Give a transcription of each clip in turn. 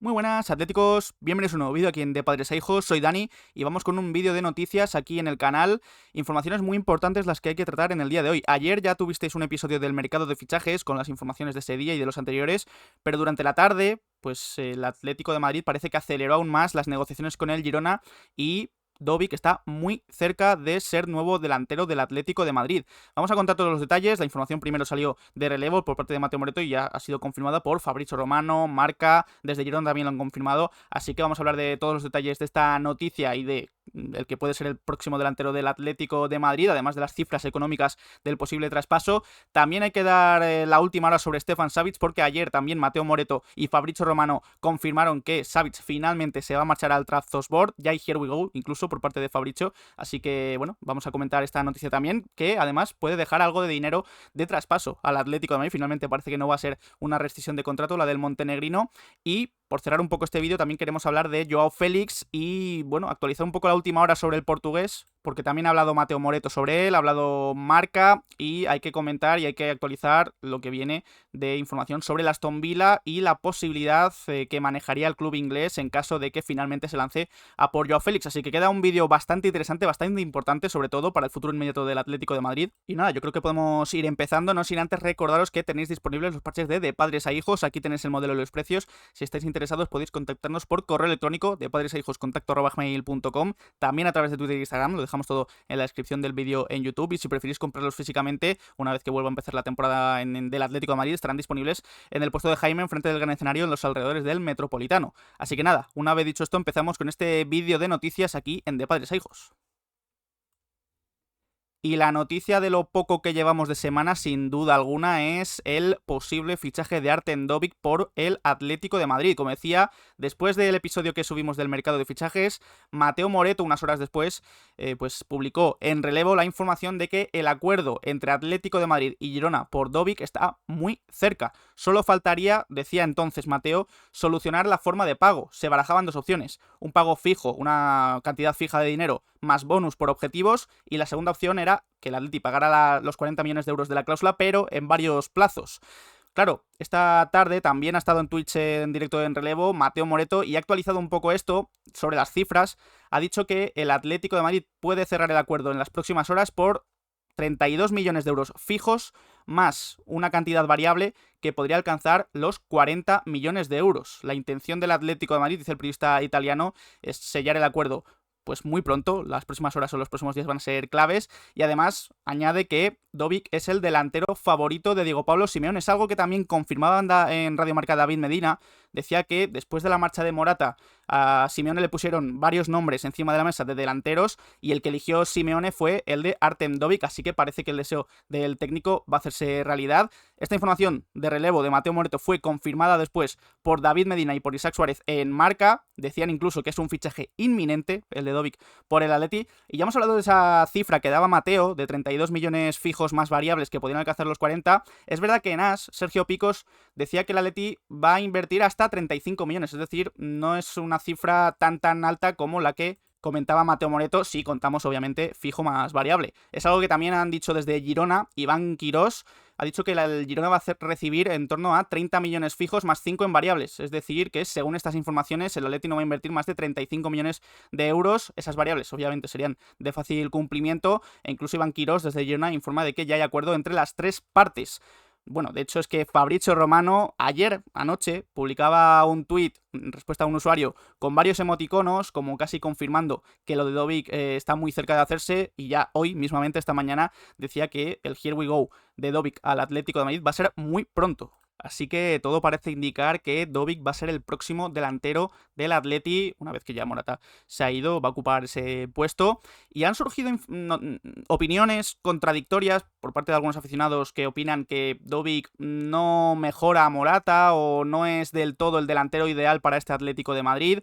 Muy buenas, atléticos, bienvenidos a un nuevo vídeo aquí en De Padres a Hijos, soy Dani y vamos con un vídeo de noticias aquí en el canal, informaciones muy importantes las que hay que tratar en el día de hoy. Ayer ya tuvisteis un episodio del mercado de fichajes con las informaciones de ese día y de los anteriores, pero durante la tarde, pues el Atlético de Madrid parece que aceleró aún más las negociaciones con el Girona y Dobbik está muy cerca de ser nuevo delantero del Atlético de Madrid. Vamos a contar todos los detalles. La información primero salió de relevo por parte de Mateo Moretto y ya ha sido confirmada por Fabrizio Romano, Marca, desde Girona también lo han confirmado. Así que vamos a hablar de todos los detalles de esta noticia y de el que puede ser el próximo delantero del Atlético de Madrid, además de las cifras económicas del posible traspaso. También hay que dar la última hora sobre Stefan Savic, porque ayer también Mateo Moretto y Fabrizio Romano confirmaron que Savic finalmente se va a marchar al Trabzonspor. Ya hay Here We Go, incluso por parte de Fabrizio. Así que, bueno, vamos a comentar esta noticia también, que además puede dejar algo de dinero de traspaso al Atlético de Madrid. Finalmente parece que no va a ser una rescisión de contrato, la del montenegrino. Y por cerrar un poco este vídeo, también queremos hablar de Joao Félix y, bueno, actualizar un poco la última hora sobre el portugués, porque también ha hablado Mateo Moretto sobre él, ha hablado Marca, y hay que comentar y hay que actualizar lo que viene de información sobre el Aston Villa y la posibilidad que manejaría el club inglés en caso de que finalmente se lance a por Joao Félix. Así que queda un vídeo bastante interesante, bastante importante, sobre todo para el futuro inmediato del Atlético de Madrid. Y nada, yo creo que podemos ir empezando, no sin antes recordaros que tenéis disponibles los parches de Padres a Hijos. Aquí tenéis el modelo y los precios. Si estáis interesados podéis contactarnos por correo electrónico de padresahijos@gmail.com, también a través de Twitter e Instagram, lo dejamos todo en la descripción del vídeo en YouTube. Y si preferís comprarlos físicamente, una vez que vuelva a empezar la temporada del Atlético de Madrid, estarán disponibles en el puesto de Jaime, enfrente del gran escenario, en los alrededores del Metropolitano. Así que nada, una vez dicho esto, empezamos con este vídeo de noticias aquí en De Padres a Hijos. Y la noticia de lo poco que llevamos de semana, sin duda alguna, es el posible fichaje de Artem Dobbik por el Atlético de Madrid. Como decía, después del episodio que subimos del mercado de fichajes, Mateo Moretto, unas horas después, pues publicó en relevo la información de que el acuerdo entre Atlético de Madrid y Girona por Dobbik está muy cerca. Solo faltaría, decía entonces Mateo, solucionar la forma de pago. Se barajaban dos opciones: un pago fijo, una cantidad fija de dinero, más bonus por objetivos, y la segunda opción era que el Atleti pagara los 40 millones de euros de la cláusula, pero en varios plazos. Claro, esta tarde también ha estado en Twitch en directo en relevo Mateo Moretto y ha actualizado un poco esto sobre las cifras. Ha dicho que el Atlético de Madrid puede cerrar el acuerdo en las próximas horas por 32 millones de euros fijos, más una cantidad variable que podría alcanzar los 40 millones de euros. La intención del Atlético de Madrid, dice el periodista italiano, es sellar el acuerdo pues muy pronto. Las próximas horas o los próximos días van a ser claves, y además añade que Dobbik es el delantero favorito de Diego Pablo Simeone. Es algo que también confirmaba en Radio Marca David Medina. Decía que después de la marcha de Morata, a Simeone le pusieron varios nombres encima de la mesa de delanteros y el que eligió Simeone fue el de Artem Dobbik, así que parece que el deseo del técnico va a hacerse realidad. Esta información de relevo de Mateo Moretto fue confirmada después por David Medina y por Isaac Suárez en Marca. Decían incluso que es un fichaje inminente el de Dobbik por el Atleti, y ya hemos hablado de esa cifra que daba Mateo de 32 millones fijos más variables que podrían alcanzar los 40. Es verdad que en AS, Sergio Picos decía que el Atleti va a invertir hasta 35 millones, es decir, no es una cifra tan alta como la que comentaba Mateo Moretto, si contamos obviamente fijo más variable. Es algo que también han dicho desde Girona. Iván Quirós ha dicho que el Girona va a recibir en torno a 30 millones fijos más 5 en variables. Es decir, que según estas informaciones el Atleti no va a invertir más de 35 millones de euros. Esas variables obviamente serían de fácil cumplimiento, e incluso Iván Quirós desde Girona informa de que ya hay acuerdo entre las tres partes. Bueno, de hecho es que Fabrizio Romano ayer anoche publicaba un tuit en respuesta a un usuario con varios emoticonos, como casi confirmando que lo de Dobbik está muy cerca de hacerse, y ya hoy, mismamente esta mañana, decía que el Here We Go de Dobbik al Atlético de Madrid va a ser muy pronto. Así que todo parece indicar que Dobbik va a ser el próximo delantero del Atleti. Una vez que ya Morata se ha ido, va a ocupar ese puesto. Y han surgido opiniones contradictorias por parte de algunos aficionados que opinan que Dobbik no mejora a Morata o no es del todo el delantero ideal para este Atlético de Madrid.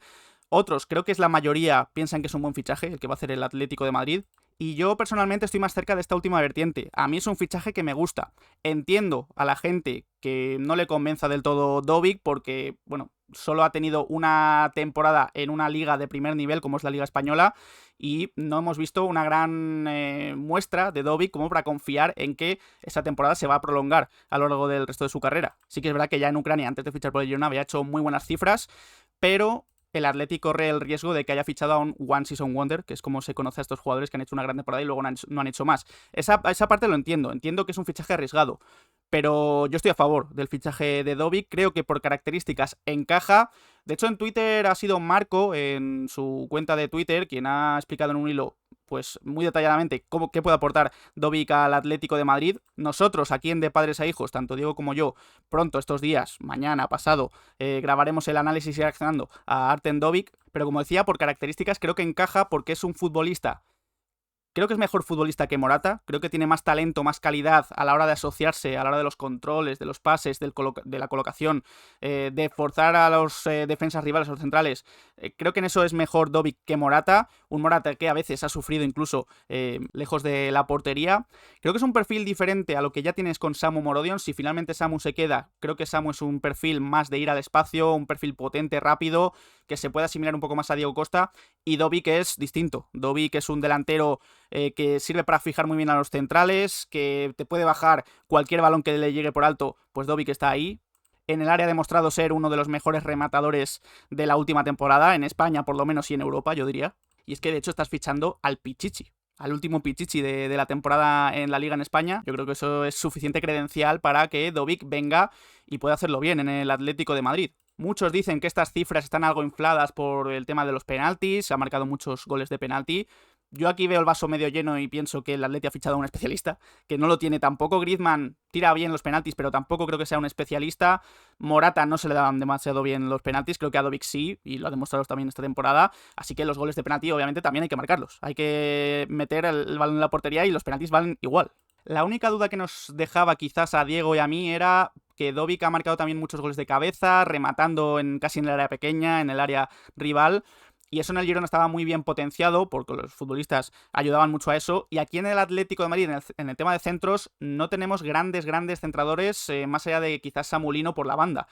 Otros, creo que es la mayoría, piensan que es un buen fichaje el que va a hacer el Atlético de Madrid. Y yo personalmente estoy más cerca de esta última vertiente. A mí es un fichaje que me gusta. Entiendo a la gente que no le convenza del todo Dobbik porque, bueno, solo ha tenido una temporada en una liga de primer nivel como es la Liga Española, y no hemos visto una gran muestra de Dobbik como para confiar en que esa temporada se va a prolongar a lo largo del resto de su carrera. Sí que es verdad que ya en Ucrania, antes de fichar por el Girona, había hecho muy buenas cifras, pero el Atleti corre el riesgo de que haya fichado a un One Season Wonder, que es como se conoce a estos jugadores que han hecho una gran temporada y luego no han hecho más. Esa parte lo entiendo que es un fichaje arriesgado, pero yo estoy a favor del fichaje de Dobbik, creo que por características encaja. De hecho, en Twitter ha sido Marco, en su cuenta de Twitter, quien ha explicado en un hilo pues muy detalladamente qué puede aportar Dobbik al Atlético de Madrid. Nosotros, aquí en De Padres a Hijos, tanto Diego como yo, pronto estos días, mañana, pasado, grabaremos el análisis y reaccionando a Artem Dobbik, pero como decía, por características creo que encaja porque es un futbolista. Creo que es mejor futbolista que Morata, creo que tiene más talento, más calidad a la hora de asociarse, a la hora de los controles, de los pases, de la colocación, de forzar a los defensas rivales, a los centrales. Creo que en eso es mejor Dobbik que Morata, un Morata que a veces ha sufrido incluso lejos de la portería. Creo que es un perfil diferente a lo que ya tienes con Samu Morodion. Si finalmente Samu se queda, creo que Samu es un perfil más de ir al espacio, un perfil potente, rápido, que se puede asimilar un poco más a Diego Costa, y Dobbik es distinto. Dobbik es un delantero que sirve para fijar muy bien a los centrales, que te puede bajar cualquier balón que le llegue por alto, pues Dobbik está ahí. En el área ha demostrado ser uno de los mejores rematadores de la última temporada, en España por lo menos y en Europa, yo diría. Y es que de hecho estás fichando al Pichichi, al último Pichichi de la temporada en la Liga en España. Yo creo que eso es suficiente credencial para que Dobbik venga y pueda hacerlo bien en el Atlético de Madrid. Muchos dicen que estas cifras están algo infladas por el tema de los penaltis, ha marcado muchos goles de penalti. Yo aquí veo el vaso medio lleno y pienso que el Atleti ha fichado a un especialista, que no lo tiene tampoco. Griezmann tira bien los penaltis, pero tampoco creo que sea un especialista. Morata no se le dan demasiado bien los penaltis, creo que a Dobbik sí, y lo ha demostrado también esta temporada. Así que los goles de penalti obviamente también hay que marcarlos. Hay que meter el balón en la portería y los penaltis valen igual. La única duda que nos dejaba quizás a Diego y a mí era que Dobbik ha marcado también muchos goles de cabeza, rematando casi en el área pequeña, en el área rival. Y eso en el Girona estaba muy bien potenciado, porque los futbolistas ayudaban mucho a eso. Y aquí en el Atlético de Madrid, en el tema de centros, no tenemos grandes centradores, más allá de quizás Samulino por la banda.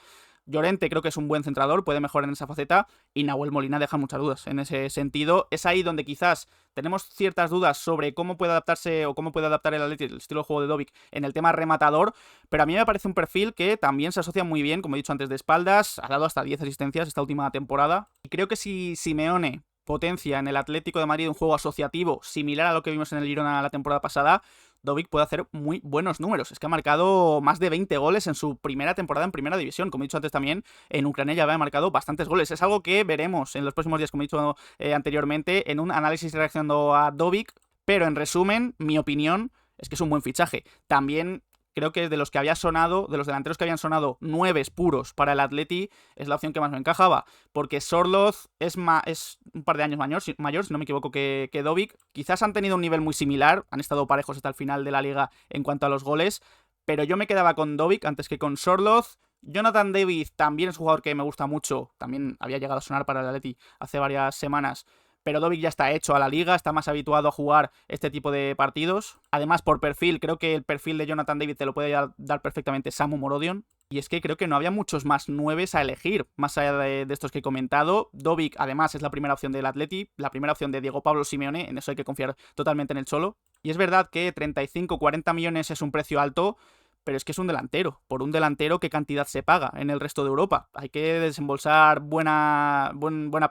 Llorente creo que es un buen centrador, puede mejorar en esa faceta, y Nahuel Molina deja muchas dudas en ese sentido. Es ahí donde quizás tenemos ciertas dudas sobre cómo puede adaptarse o cómo puede adaptar el Atleti el estilo de juego de Dobbik en el tema rematador, pero a mí me parece un perfil que también se asocia muy bien, como he dicho antes, de espaldas. Ha dado hasta 10 asistencias esta última temporada, y creo que si Simeone potencia en el Atlético de Madrid un juego asociativo similar a lo que vimos en el Girona la temporada pasada, Dobbik puede hacer muy buenos números. Es que ha marcado más de 20 goles en su primera temporada en Primera División. Como he dicho antes también, en Ucrania ya había marcado bastantes goles. Es algo que veremos en los próximos días, como he dicho anteriormente, en un análisis reaccionando a Dobbik. Pero en resumen, mi opinión es que es un buen fichaje. También creo que de los que había sonado, de los delanteros que habían sonado 9 puros para el Atleti, es la opción que más me encajaba, porque Sorloth es un par de años mayor, si no me equivoco, que Dobbik. Quizás han tenido un nivel muy similar, han estado parejos hasta el final de la liga en cuanto a los goles, pero yo me quedaba con Dobbik antes que con Sorloth. Jonathan David también es un jugador que me gusta mucho, también había llegado a sonar para el Atleti hace varias semanas, pero Dobbik ya está hecho a la liga, está más habituado a jugar este tipo de partidos. Además, por perfil, creo que el perfil de Jonathan David te lo puede dar perfectamente Samu Morodion. Y es que creo que no había muchos más nueves a elegir, más allá de estos que he comentado. Dobbik, además, es la primera opción del Atleti, la primera opción de Diego Pablo Simeone, en eso hay que confiar totalmente en el Cholo. Y es verdad que 35-40 millones es un precio alto, pero es que es un delantero. Por un delantero, ¿qué cantidad se paga en el resto de Europa? Hay que desembolsar buena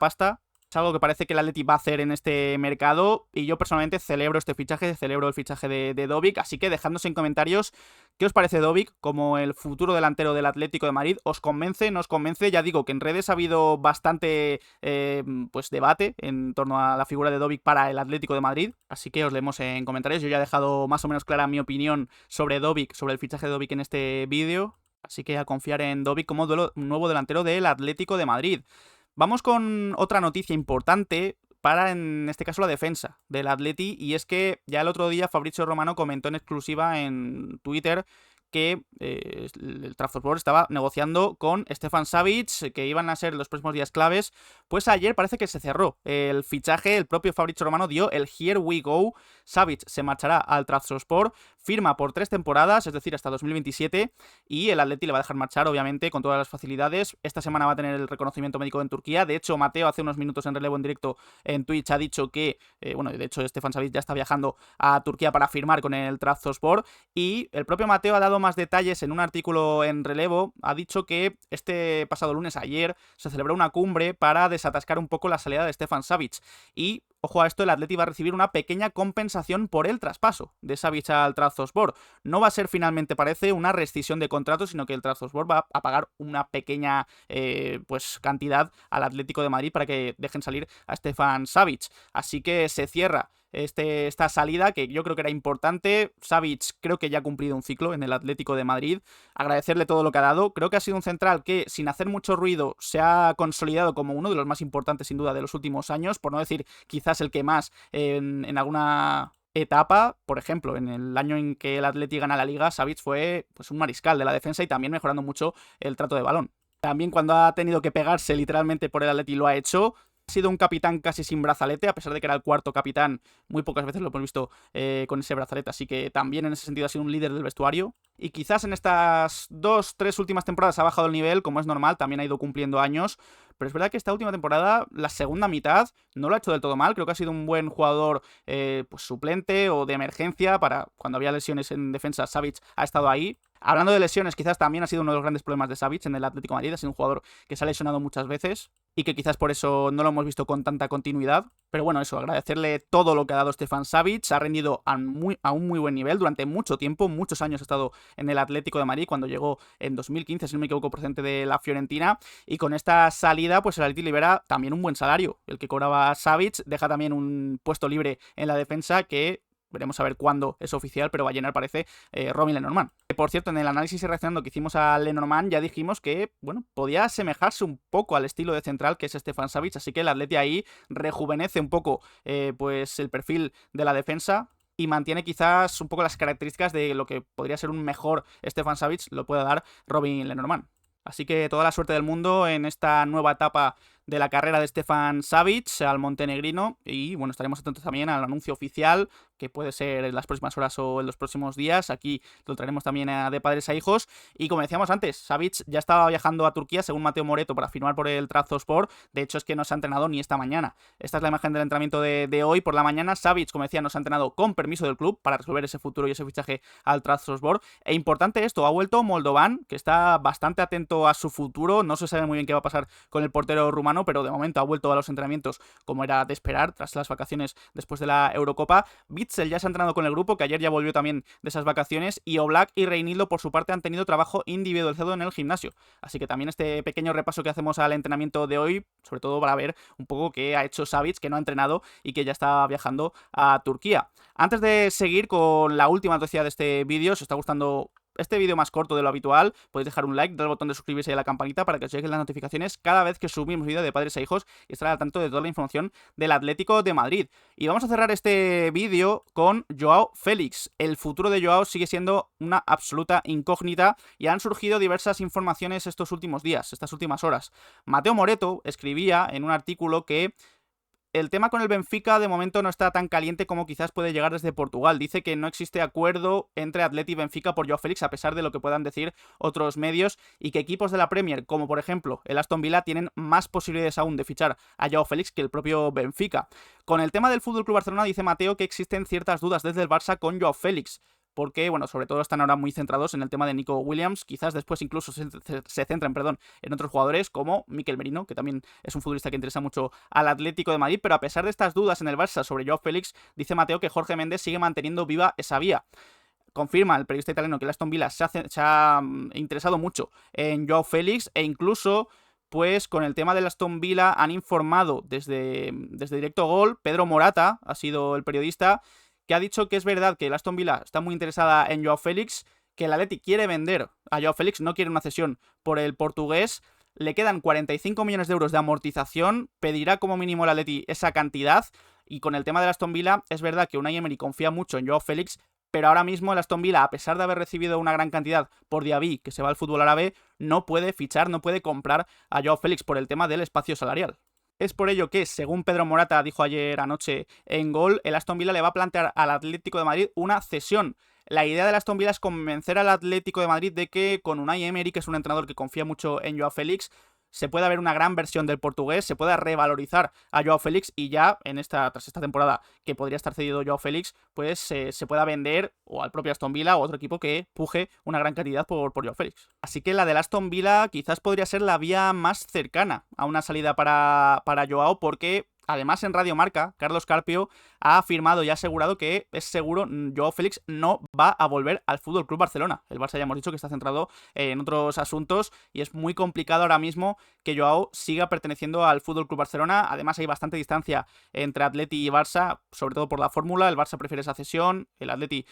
pasta. Es algo que parece que el Atleti va a hacer en este mercado, y yo personalmente celebro este fichaje, celebro el fichaje de Dobbik, así que dejadnos en comentarios qué os parece Dobbik como el futuro delantero del Atlético de Madrid. ¿Os convence? ¿No os convence? Ya digo que en redes ha habido bastante debate en torno a la figura de Dobbik para el Atlético de Madrid, así que os leemos en comentarios. Yo ya he dejado más o menos clara mi opinión sobre Dobbik, sobre el fichaje de Dobbik en este vídeo, así que a confiar en Dobbik como nuevo delantero del Atlético de Madrid. Vamos con otra noticia importante para, en este caso, la defensa del Atleti, y es que ya el otro día Fabrizio Romano comentó en exclusiva en Twitter que el Trabzonspor estaba negociando con Stefan Savic, que iban a ser los próximos días claves. Pues ayer parece que se cerró el fichaje, el propio Fabrizio Romano dio el Here we go. Savic se marchará al Trabzonspor, firma por 3 temporadas, es decir, hasta 2027, y el Atleti le va a dejar marchar, obviamente, con todas las facilidades. Esta semana va a tener el reconocimiento médico en Turquía. De hecho, Mateo hace unos minutos en relevo en directo en Twitch ha dicho que, de hecho, Stefan Savic ya está viajando a Turquía para firmar con el Trabzonspor, y el propio Mateo ha dado dado más detalles en un artículo en Relevo. Ha dicho que este pasado lunes, ayer, se celebró una cumbre para desatascar un poco la salida de Stefan Savic. Y, ojo a esto, el Atleti va a recibir una pequeña compensación por el traspaso de Savic al Trabzonspor. No va a ser finalmente, parece, una rescisión de contrato, sino que el Trabzonspor va a pagar una pequeña pues cantidad al Atlético de Madrid para que dejen salir a Stefan Savic. Así que se cierra esta salida, que yo creo que era importante. Savic creo que ya ha cumplido un ciclo en el Atlético de Madrid. Agradecerle todo lo que ha dado. Creo que ha sido un central que, sin hacer mucho ruido, se ha consolidado como uno de los más importantes, sin duda, de los últimos años, por no decir quizás el que más en alguna etapa. Por ejemplo, en el año en que el Atleti gana la Liga, Savic fue pues un mariscal de la defensa y también mejorando mucho el trato de balón. También cuando ha tenido que pegarse literalmente por el Atleti lo ha hecho. Ha sido un capitán casi sin brazalete, a pesar de que era el cuarto capitán, muy pocas veces lo hemos visto con ese brazalete, así que también en ese sentido ha sido un líder del vestuario. Y quizás en estas 2-3 últimas temporadas ha bajado el nivel, como es normal, también ha ido cumpliendo años, pero es verdad que esta última temporada, la segunda mitad, no lo ha hecho del todo mal. Creo que ha sido un buen jugador pues suplente o de emergencia para cuando había lesiones en defensa. Savic ha estado ahí. Hablando de lesiones, quizás también ha sido uno de los grandes problemas de Savic en el Atlético de Madrid. Ha sido un jugador que se ha lesionado muchas veces y que quizás por eso no lo hemos visto con tanta continuidad. Pero bueno, eso, agradecerle todo lo que ha dado Stefan Savic. Ha rendido a un muy buen nivel durante mucho tiempo, muchos años ha estado en el Atlético de Madrid, cuando llegó en 2015, si no me equivoco, procedente de la Fiorentina. Y con esta salida, pues el Atleti libera también un buen salario. El que cobraba Savic deja también un puesto libre en la defensa que veremos a ver cuándo es oficial, pero va a llenar, parece, Robin Lenormand. Por cierto, en el análisis y reaccionando que hicimos a Lenormand ya dijimos que, bueno, podía asemejarse un poco al estilo de central que es Stefan Savic, así que el Atleti ahí rejuvenece un poco pues el perfil de la defensa y mantiene quizás un poco las características de lo que podría ser un mejor Stefan Savic, lo puede dar Robin Lenormand. Así que toda la suerte del mundo en esta nueva etapa de la carrera de Stefan Savic al montenegrino. Y bueno, estaremos atentos también al anuncio oficial, que puede ser en las próximas horas o en los próximos días. Aquí lo traeremos también de padres a hijos. Y como decíamos antes, Savic ya estaba viajando a Turquía, según Mateo Moreto, para firmar por el Trabzonspor. De hecho, es que no se ha entrenado ni esta mañana. Esta es la imagen del entrenamiento de hoy por la mañana. Savic, como decía, no se ha entrenado con permiso del club para resolver ese futuro y ese fichaje al Trabzonspor. E importante esto, ha vuelto Moldovan, que está bastante atento a su futuro. No se sabe muy bien qué va a pasar con el portero rumano, pero de momento ha vuelto a los entrenamientos como era de esperar tras las vacaciones después de la Eurocopa. Witsel ya se ha entrenado con el grupo, que ayer ya volvió también de esas vacaciones, y Oblak y Reinildo por su parte han tenido trabajo individualizado en el gimnasio. Así que también este pequeño repaso que hacemos al entrenamiento de hoy, sobre todo para ver un poco qué ha hecho Savic, que no ha entrenado y que ya está viajando a Turquía. Antes de seguir con la última noticia de este vídeo, si os está gustando este vídeo más corto de lo habitual, podéis dejar un like, dar al botón de suscribirse y a la campanita para que os lleguen las notificaciones cada vez que subimos vídeo de padres a hijos y estar al tanto de toda la información del Atlético de Madrid. Y vamos a cerrar este vídeo con Joao Félix. El futuro de Joao sigue siendo una absoluta incógnita y han surgido diversas informaciones estos últimos días, estas últimas horas. Mateo Moreto escribía en un artículo que el tema con el Benfica de momento no está tan caliente como quizás puede llegar desde Portugal. Dice que no existe acuerdo entre Atleti y Benfica por Joao Félix, a pesar de lo que puedan decir otros medios, y que equipos de la Premier, como por ejemplo el Aston Villa, tienen más posibilidades aún de fichar a Joao Félix que el propio Benfica. Con el tema del FC Barcelona, dice Mateo que existen ciertas dudas desde el Barça con Joao Félix, porque, bueno, sobre todo están ahora muy centrados en el tema de Nico Williams, quizás después incluso se centren, en otros jugadores como Mikel Merino, que también es un futbolista que interesa mucho al Atlético de Madrid, pero a pesar de estas dudas en el Barça sobre Joao Félix, dice Mateo que Jorge Méndez sigue manteniendo viva esa vía. Confirma el periodista italiano que el Aston Villa se ha interesado mucho en Joao Félix e incluso, pues con el tema del Aston Villa han informado desde Directo Gol. Pedro Morata ha sido el periodista que ha dicho que es verdad que el Aston Villa está muy interesada en Joao Félix, que el Atleti quiere vender a Joao Félix, no quiere una cesión por el portugués. Le quedan 45 millones de euros de amortización, pedirá como mínimo el Atleti esa cantidad. Y con el tema del Aston Villa, es verdad que Unai Emery confía mucho en Joao Félix, pero ahora mismo el Aston Villa, a pesar de haber recibido una gran cantidad por Diaby, que se va al fútbol árabe, no puede fichar, no puede comprar a Joao Félix por el tema del espacio salarial. Es por ello que, según Pedro Morata dijo ayer anoche en Gol, el Aston Villa le va a plantear al Atlético de Madrid una cesión. La idea del Aston Villa es convencer al Atlético de Madrid de que con Unai Emery, que es un entrenador que confía mucho en Joao Félix, se pueda ver una gran versión del portugués, se pueda revalorizar a Joao Félix y ya tras esta temporada que podría estar cedido Joao Félix, pues se pueda vender o al propio Aston Villa o otro equipo que puje una gran cantidad por Joao Félix. Así que la del Aston Villa quizás podría ser la vía más cercana a una salida para Joao, porque además en Radio Marca, Carlos Carpio ha afirmado y ha asegurado que es seguro Joao Félix no va a volver al FC Barcelona. El Barça ya hemos dicho que está centrado en otros asuntos y es muy complicado ahora mismo que Joao siga perteneciendo al FC Barcelona. Además hay bastante distancia entre Atleti y Barça, sobre todo por la fórmula. El Barça prefiere esa cesión, el Atleti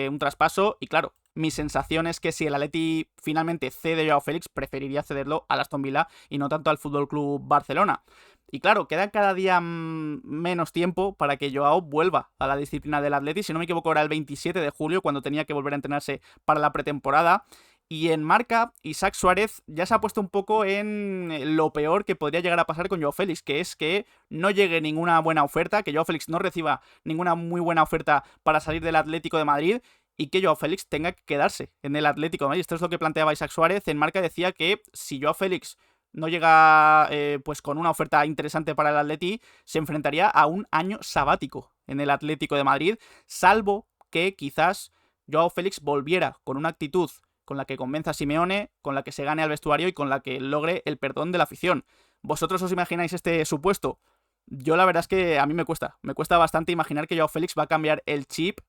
un traspaso y claro, mi sensación es que si el Atleti finalmente cede a Joao Félix, preferiría cederlo al Aston Villa y no tanto al FC Barcelona. Y claro, queda cada día menos tiempo para que Joao vuelva a la disciplina del Atleti. Si no me equivoco, era el 27 de julio cuando tenía que volver a entrenarse para la pretemporada. Y en Marca, Isaac Suárez ya se ha puesto un poco en lo peor que podría llegar a pasar con Joao Félix, que es que no llegue ninguna buena oferta, que Joao Félix no reciba ninguna muy buena oferta para salir del Atlético de Madrid y que Joao Félix tenga que quedarse en el Atlético de Madrid. Esto es lo que planteaba Isaac Suárez. En Marca decía que si Joao Félix no llega pues con una oferta interesante para el Atleti, se enfrentaría a un año sabático en el Atlético de Madrid, salvo que quizás Joao Félix volviera con una actitud con la que convenza a Simeone, con la que se gane al vestuario y con la que logre el perdón de la afición. ¿Vosotros os imagináis este supuesto? Yo la verdad es que a mí me cuesta bastante imaginar que Joao Félix va a cambiar el chip,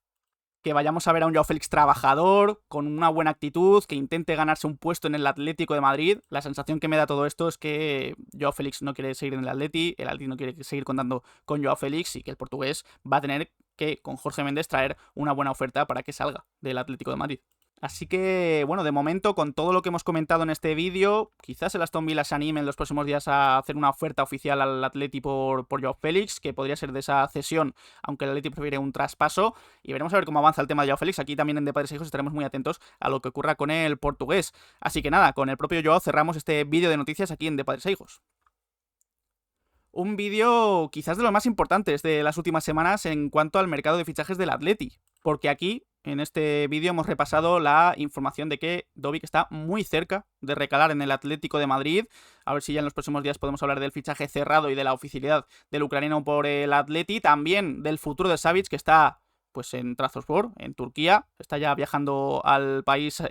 que vayamos a ver a un Joao Félix trabajador, con una buena actitud, que intente ganarse un puesto en el Atlético de Madrid. La sensación que me da todo esto es que Joao Félix no quiere seguir en el Atleti no quiere seguir contando con Joao Félix y que el portugués va a tener que, con Jorge Méndez, traer una buena oferta para que salga del Atlético de Madrid. Así que, bueno, de momento, con todo lo que hemos comentado en este vídeo, quizás el Aston Villa se anime en los próximos días a hacer una oferta oficial al Atleti por Joao Félix, que podría ser de esa cesión, aunque el Atleti prefiere un traspaso, y veremos a ver cómo avanza el tema de Joao Félix. Aquí también en De Padres e Hijos estaremos muy atentos a lo que ocurra con el portugués. Así que nada, con el propio Joao cerramos este vídeo de noticias aquí en De Padres e Hijos. Un vídeo quizás de los más importantes de las últimas semanas en cuanto al mercado de fichajes del Atleti, porque aquí en este vídeo hemos repasado la información de que Dobic está muy cerca de recalar en el Atlético de Madrid. A ver si ya en los próximos días podemos hablar del fichaje cerrado y de la oficialidad del ucraniano por el Atleti. También del futuro de Savic, que está pues en Trabzonspor, en Turquía. Está ya viajando al país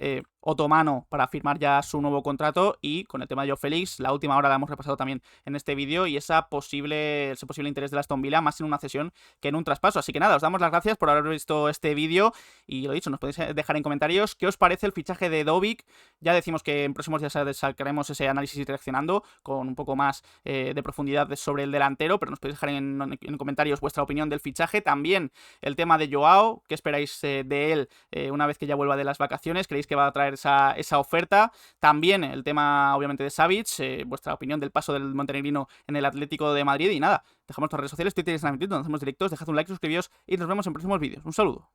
otomano para firmar ya su nuevo contrato. Y con el tema de Joao Félix, la última hora la hemos repasado también en este vídeo, y ese posible interés de Aston Villa más en una cesión que en un traspaso. Así que nada, os damos las gracias por haber visto este vídeo y lo dicho, nos podéis dejar en comentarios qué os parece el fichaje de Dobic. Ya decimos que en próximos días sacaremos ese análisis y reaccionando con un poco más de profundidad sobre el delantero, pero nos podéis dejar en comentarios vuestra opinión del fichaje. También el tema de Joao, qué esperáis de él una vez que ya vuelva de las vacaciones, creéis que va a traer esa oferta. También el tema obviamente de Savic, vuestra opinión del paso del montenegrino en el Atlético de Madrid. Y nada, dejamos nuestras redes sociales, Twitter y Instagram, donde hacemos directos, dejad un like, suscribíos y nos vemos en próximos vídeos. Un saludo.